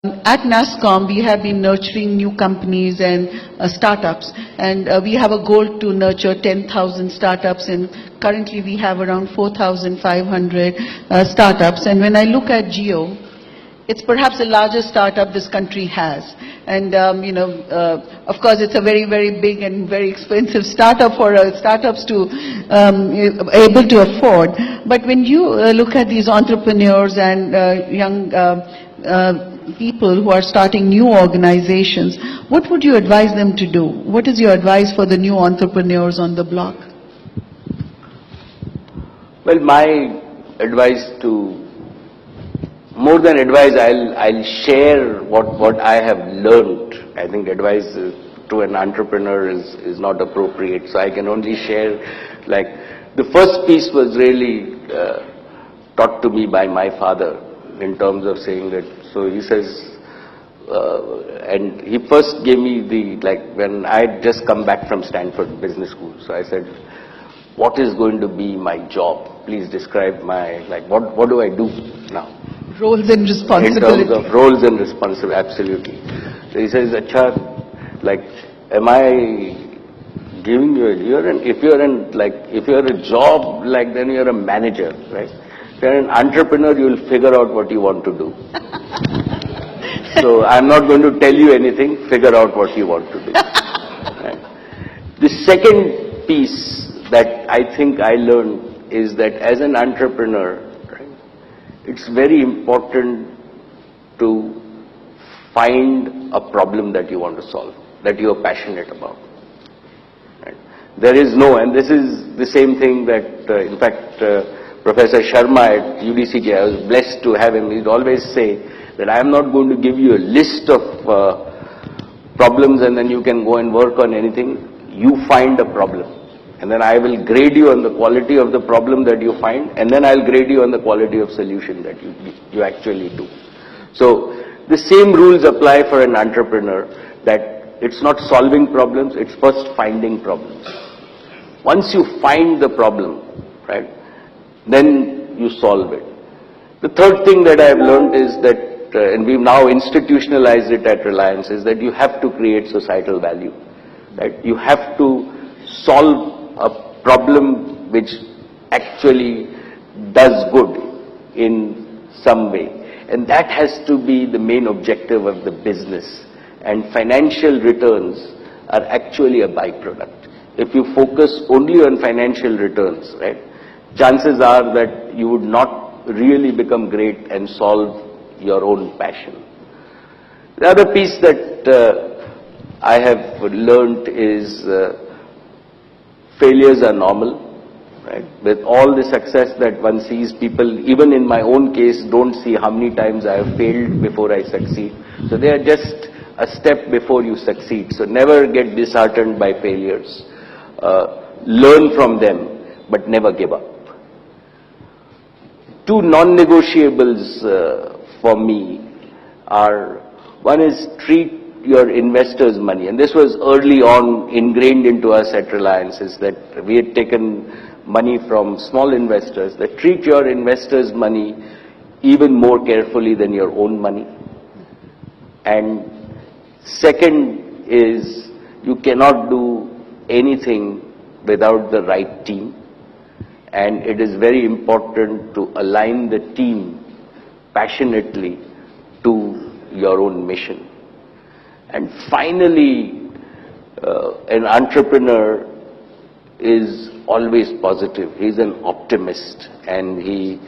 At NASSCOM, we have been nurturing new companies and startups, and we have a goal to nurture 10,000 startups, and currently we have around 4,500 startups. And when I look at Geo, it's perhaps the largest startup this country has. And, of course, it's a very, very big and very expensive startup for startups to able to afford. But when you look at these entrepreneurs and young people who are starting new organizations, what would you advise them to do? What is your advice for the new entrepreneurs on the block? Well, my advice to, more than advice, I'll share what I have learned. I think advice to an entrepreneur is not appropriate, so I can only share, like, the first piece was really taught to me by my father, in terms of saying that, so he says, and he first gave me when I had just come back from Stanford Business School, so I said, what is going to be my job? Please describe my, what do I do now? Roles and responsibilities. In terms of roles and responsibility, absolutely. So he says, Acha, am I giving you if you're a job, then you're a manager, right? If you're an entrepreneur, you'll figure out what you want to do. So I'm not going to tell you anything, figure out what you want to do. Right? The second piece that I think I learned is that as an entrepreneur, right, it's very important to find a problem that you want to solve, that you are passionate about. Right? There is no, and this is the same thing that, in fact, Professor Sharma at UDCJ, I was blessed to have him. He'd always say that I am not going to give you a list of problems and then you can go and work on anything. You find a problem, and then I will grade you on the quality of the problem that you find, and then I'll grade you on the quality of solution that you actually do. So the same rules apply for an entrepreneur, that it's not solving problems, it's first finding problems. Once you find the problem, right, then you solve it. The third thing that I have learned is that, and we've now institutionalized it at Reliance, is that you have to create societal value. Right? You have to solve a problem which actually does good in some way. And that has to be the main objective of the business. And financial returns are actually a byproduct. If you focus only on financial returns, right, chances are that you would not really become great and solve your own passion. The other piece that I have learned is failures are normal. Right? With all the success that one sees, people, even in my own case, don't see how many times I have failed before I succeed. So they are just a step before you succeed. So never get disheartened by failures. Learn from them, but never give up. Two non-negotiables for me are, one is treat your investors' money, and this was early on ingrained into us at Reliance, is that we had taken money from small investors, that treat your investors' money even more carefully than your own money. And second is, you cannot do anything without the right team. And it is very important to align the team passionately to your own mission. And finally, an entrepreneur is always positive. He's an optimist, and he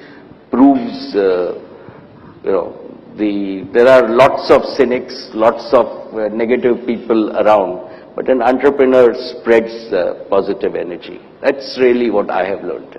proves, there are lots of cynics, lots of negative people around, but an entrepreneur spreads positive energy. That's really what I have learned.